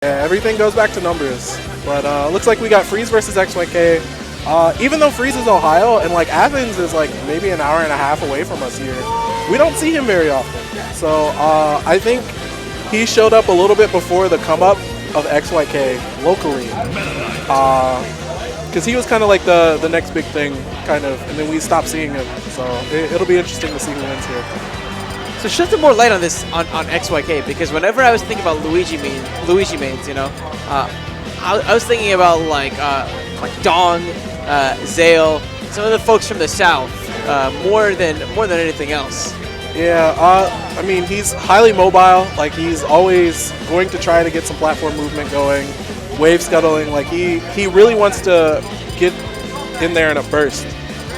Yeah, everything goes back to numbers. But looks like we got Freeze versus XYK. Even though Freeze is Ohio and like Athens is like maybe an hour and a half away from us here, we don't see him very often. So I think he showed up a little bit before the come up of XYK locally. Because he was kind of like the next big thing, kind of, and then we stopped seeing him. So it'll be interesting to see who wins here. So shed some more light on this on XYK, because whenever I was thinking about Luigi mains, you know, I was thinking about like Dong, Zale, some of the folks from the south, more than anything else. Yeah, I mean, he's highly mobile. Like, he's always going to try to get some platform movement going, wave scuttling. Like, he really wants to get in there in a burst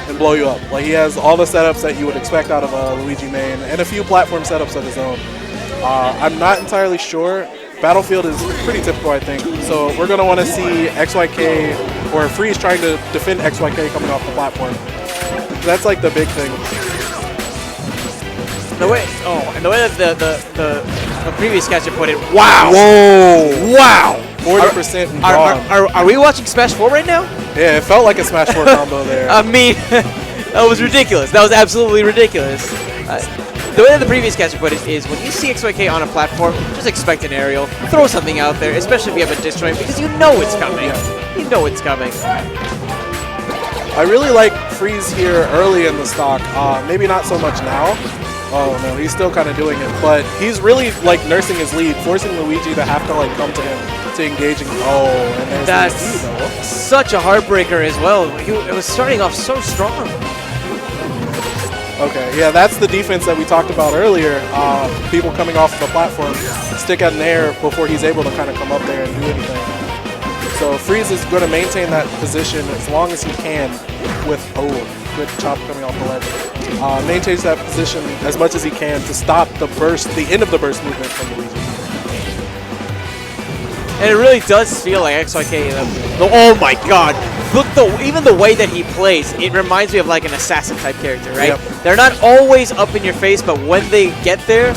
and blow you up. Like, he has all the setups that you would expect out of a Luigi main and a few platform setups of his own. I'm not entirely sure. Battlefield is pretty typical, I think. So we're going to want to see XYK or Freeze trying to defend XYK coming off the platform. That's like the big thing. The way that the previous catcher put it, wow! Whoa! Wow! 40% and gone. Are we watching Smash 4 right now? Yeah, it felt like a Smash 4 combo there. I mean, that was ridiculous. That was absolutely ridiculous. The way that the previous catcher put it is, when you see XYK on a platform, just expect an aerial. Throw something out there, especially if you have a disjoint, because you know it's coming. Yeah. You know it's coming. I really like Freeze here early in the stock. Maybe not so much now. Oh no, he's still kind of doing it, but he's really like nursing his lead, forcing Luigi to have to like come to him to engage and and that's such a heartbreaker as well. It was starting off so strong. Okay, yeah, that's the defense that we talked about earlier. People coming off the platform, stick out in air before he's able to kind of come up there and do anything. So Freeze is going to maintain that position as long as he can with, good chop coming off the ledge. Maintains that position as much as he can to stop the burst, the end of the burst movement from Luigi. And it really does feel like XYK, oh my god, look, even the way that he plays, it reminds me of like an assassin type character, right? Yep. They're not always up in your face, but when they get there,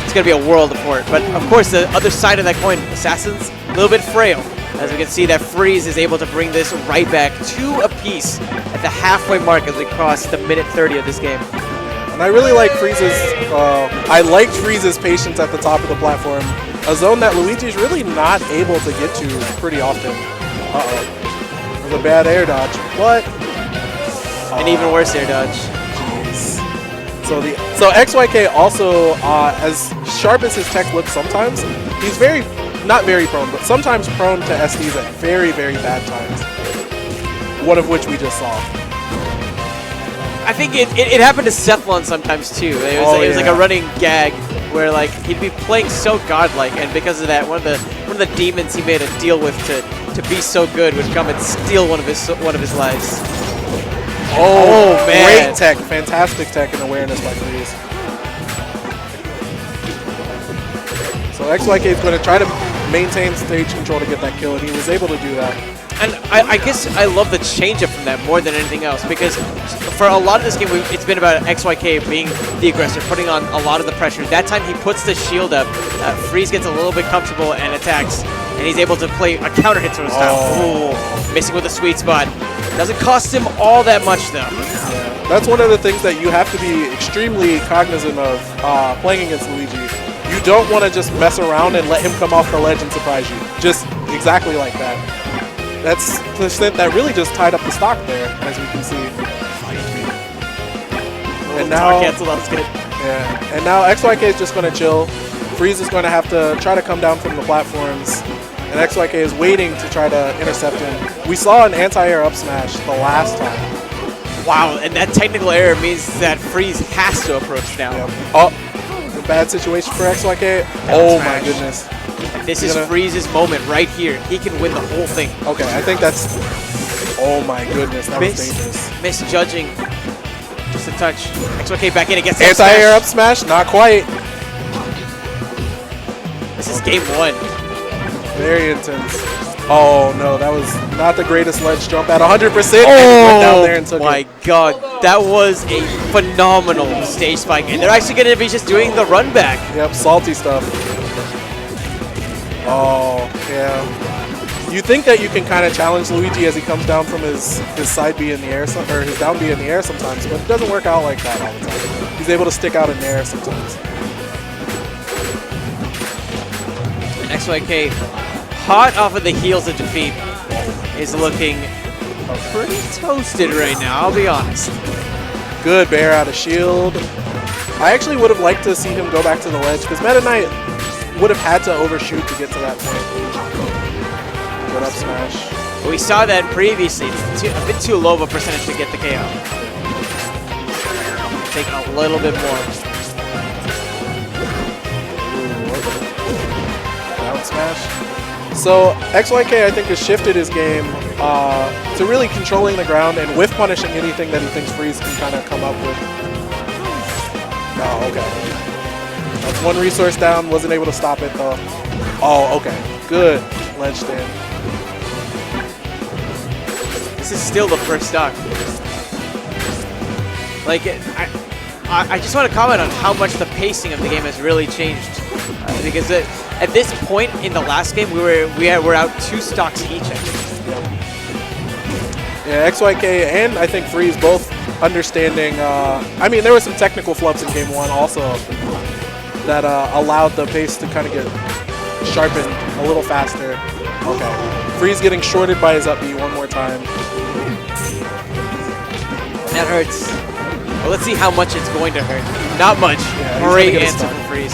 it's going to be a world of hurt. But of course, the other side of that coin, assassins, a little bit frail. As we can see, that Freeze is able to bring this right back to a piece at the halfway mark as we cross the minute 30 of this game. And I really like Freeze's, I liked Freeze's patience at the top of the platform. A zone that Luigi's really not able to get to pretty often. Uh-oh. It was a bad air dodge, but... An even worse air dodge. Jeez. So XYK also, as sharp as his tech looks sometimes, he's not very prone, but sometimes prone to SDs at very, very bad times. One of which we just saw. I think it happened to Cephalon sometimes too. It was like a running gag where like he'd be playing so godlike, and because of that, one of the demons he made a deal with to be so good would come and steal one of his lives. Oh man! Great tech, fantastic tech and awareness by Freeze. So XYK is going to try to maintain stage control to get that kill, and he was able to do that. And I guess I love the change-up from that more than anything else, because for a lot of this game, it's been about XYK being the aggressor, putting on a lot of the pressure. That time he puts the shield up, Freeze gets a little bit comfortable and attacks, and he's able to play a counter hit sort of style. Ooh, missing with a sweet spot. Doesn't cost him all that much, though. Yeah. That's one of the things that you have to be extremely cognizant of playing against Luigi. You don't want to just mess around and let him come off the ledge and surprise you. Just exactly like that. That's the extent that really just tied up the stock there, as we can see. And now, cancel, that was good. Yeah, and now XYK is just going to chill. Freeze is going to have to try to come down from the platforms, and XYK is waiting to try to intercept him. We saw an anti-air up smash the last time. Wow, and that technical error means that Freeze has to approach now. Yep. Oh, a bad situation for XYK. Oh my goodness. This is Freeze's moment right here. He can win the whole thing. Okay, I think that's... Oh my goodness, that was dangerous. Misjudging. Just a touch. XYK back in against anti-air up smash? Not quite. This is game one. Very intense. Oh no, that was not the greatest ledge jump at 100%. Oh went down there and took my it. god, that was a phenomenal stage spike. And they're actually going to be just doing the run back. Yep, salty stuff. Oh, yeah. You think that you can kind of challenge Luigi as he comes down from his side B in the air, or his down B in the air sometimes, but it doesn't work out like that all the time. He's able to stick out in the air sometimes. XYK, hot off of the heels of defeat, is looking pretty toasted right now, I'll be honest. Good bear out of shield. I actually would have liked to see him go back to the ledge, because Meta Knight would have had to overshoot to get to that point. Good up smash. We saw that previously. It's a bit too low of a percentage to get the KO. Take a little bit more. Down smash. So XYK, I think, has shifted his game to really controlling the ground and whiff punishing anything that he thinks Freeze can kind of come up with. Oh, okay. That's one resource down. Wasn't able to stop it, though. Oh, okay. Good ledge stand. This is still the first stock. Like, I just want to comment on how much the pacing of the game has really changed. Because at this point in the last game, we're out 2 stocks each. Yeah, XYK and I think Freeze both understanding. I mean, there were some technical flubs in game 1 also that allowed the pace to kind of get sharpened a little faster. Okay. Freeze getting shorted by his up B one more time. That hurts. Well, let's see how much it's going to hurt. Not much. Yeah, great answer from Freeze.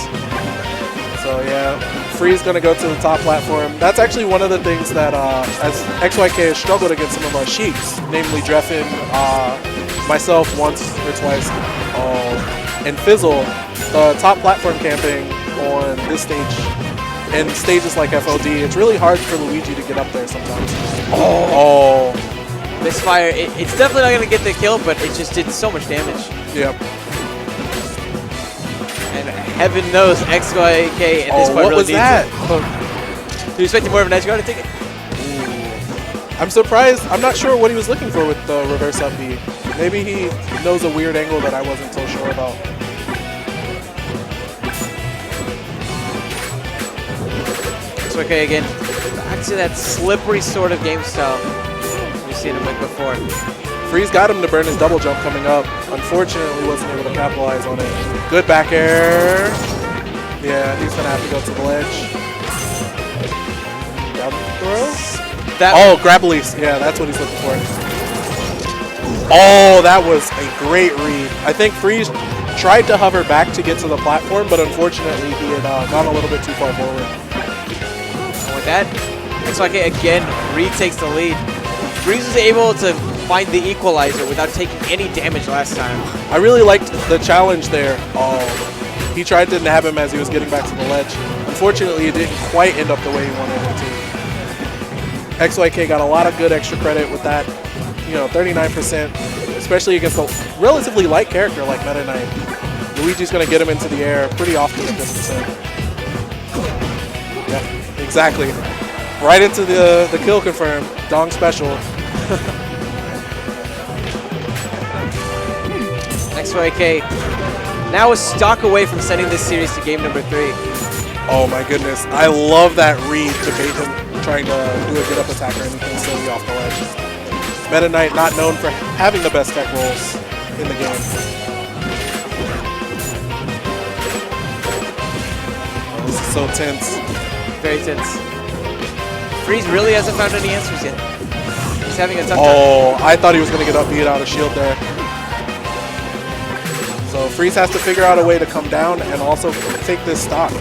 So yeah, Freeze gonna go to the top platform. That's actually one of the things that as XYK has struggled against some of our Sheiks, namely Dreffin, myself once or twice, and Fizzle. The top platform camping on this stage and stages like FOD, it's really hard for Luigi to get up there sometimes. Oh. Misfire, it's definitely not going to get the kill, but it just did so much damage. Yep. And heaven knows XYK at this point what really was needs that? it. Do you expect more of an edge guard to take it? I'm surprised. I'm not sure what he was looking for with the reverse up B. Maybe he knows a weird angle that I wasn't so sure about. XYK again, back to that slippery sort of game style we've seen him with before. Freeze got him to burn his double jump coming up. Unfortunately, wasn't able to capitalize on it. Good back air. Yeah, he's gonna have to go to the ledge. Down throw? Oh, grab release. Yeah, that's what he's looking for. Oh, that was a great read. I think Freeze tried to hover back to get to the platform, but unfortunately he had gone a little bit too far forward. And with that, XYK again retakes the lead. Freeze was able to find the equalizer without taking any damage last time. I really liked the challenge there. Oh, he tried to nab him as he was getting back to the ledge. Unfortunately, it didn't quite end up the way he wanted it to. XYK got a lot of good extra credit with that, 39%, especially against a relatively light character like Meta Knight. Luigi's going to get him into the air pretty often at this percent. Yeah, exactly. Right into the kill confirm. Dong special. XYK now a stock away from sending this series to game number 3. Oh my goodness. I love that read to bait him trying to do a get up attack or anything silly off the ledge. Meta Knight not known for having the best tech rolls in the game. Oh, this is so tense. Very tense. Freeze really hasn't found any answers yet. He's having a tough time. Oh, I thought he was going to get up beat out of shield there. So Freeze has to figure out a way to come down and also take this stock.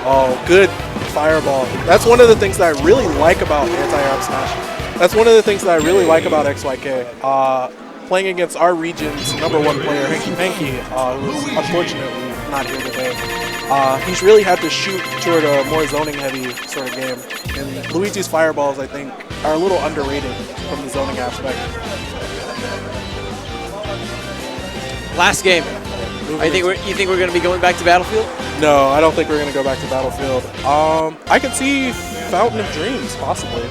Oh, good fireball. That's one of the things that I really like about anti-up smash. That's one of the things that I really like about XYK. Playing against our region's #1 player, Hanky Panky, who's unfortunately not here today. He's really had to shoot toward a more zoning heavy sort of game. And Luigi's fireballs, I think, are a little underrated from the zoning aspect. Last game. You think we're going to be going back to Battlefield? No, I don't think we're going to go back to Battlefield. I could see Fountain of Dreams, possibly.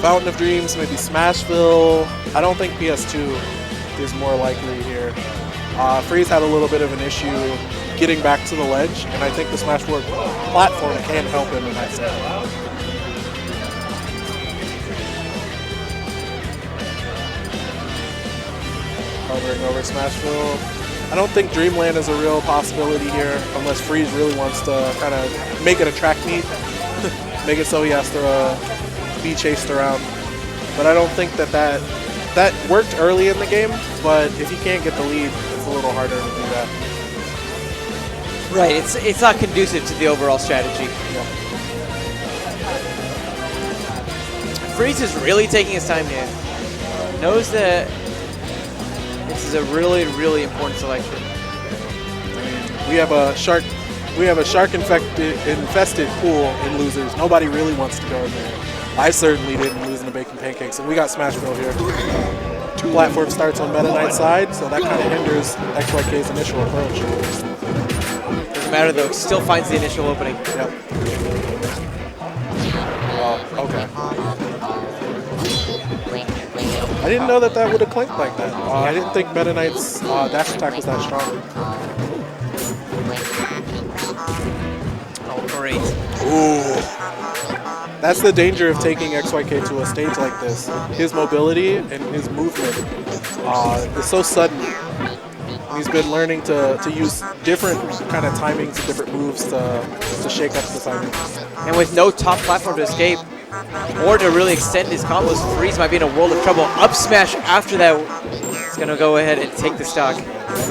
Fountain of Dreams, maybe Smashville. I don't think PS2 is more likely here. Freeze had a little bit of an issue getting back to the ledge, and I think the Smash 4 platform can help him in that sense. Hovering over Smashville. I don't think Dreamland is a real possibility here unless Freeze really wants to kind of make it a track meet. Make it so he has to be chased around. But I don't think that worked early in the game, but if he can't get the lead, it's a little harder to do that. Right, it's not conducive to the overall strategy. Yeah. Freeze is really taking his time here. Knows that this is a really, really important selection. We have a shark infested pool in losers. Nobody really wants to go in there. I certainly didn't lose in the Bacon Pancakes, and we got Smashville here. Platform starts on Meta Knight's side, so that kind of hinders XYK's initial approach. Doesn't matter though, still finds the initial opening. Yep. Okay. I didn't know that would have clinked like that. I didn't think Meta Knight's dash attack was that strong. Oh, great. Ooh. That's the danger of taking XYK to a stage like this. His mobility and his movement is so sudden. He's been learning to use different kind of timings and different moves to shake up the timing. And with no top platform to escape, or to really extend his combos, Freeze might be in a world of trouble. Up smash after that, he's going to go ahead and take the stock.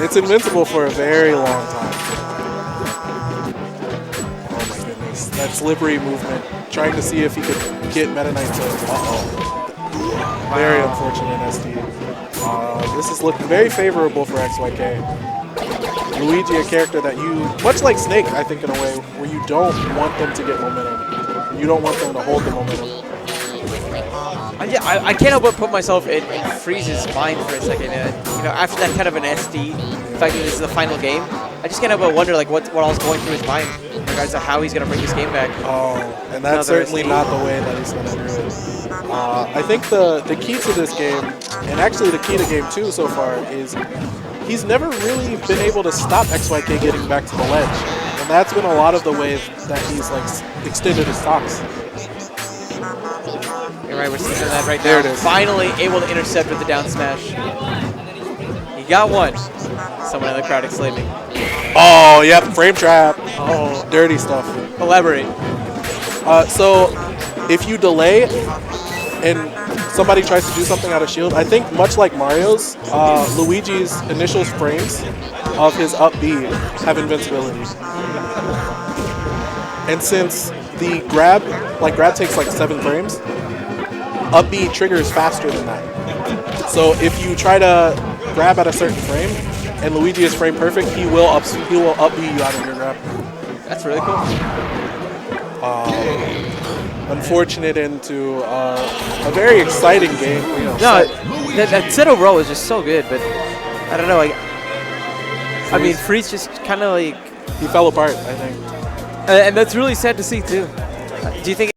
It's invincible for a very long time. Oh my goodness. That slippery movement. Trying to see if he could get Meta Knight to... Uh-oh. Very unfortunate SD. This is looking very favorable for XYK. Luigi, a character that you... Much like Snake, I think, in a way, where you don't want them to get momentum. You don't want them to hold the momentum. Yeah, I can't help but put myself in Freeze's mind for a second. You know, after that kind of an SD, the fact that this is the final game, I just can't help but wonder like what all's going through his mind in regards to how he's going to bring this game back. Oh, and that's certainly not the way that he's going to do it. I think the key to this game, and actually the key to game 2 so far, is he's never really been able to stop XYK getting back to the ledge. And that's been a lot of the way that he's like extended his stocks. You're right, we're seeing that right there. It is. Finally able to intercept with the down smash. He got one. Someone in the crowd exclaiming. Oh, yep, frame trap. Oh, dirty stuff. Elaborate. So if you delay and somebody tries to do something out of shield, I think much like Mario's, Luigi's initial frames of his up B have invincibility. And since the grab takes like 7 frames, up B triggers faster than that. So if you try to grab at a certain frame and Luigi is frame perfect, he will up B you out of your grab. That's really cool. unfortunate into a very exciting game. You know, no, that set overall was just so good, but I don't know. Like, I mean, Freeze just kind of like he fell apart, I think. And that's really sad to see too. Do you think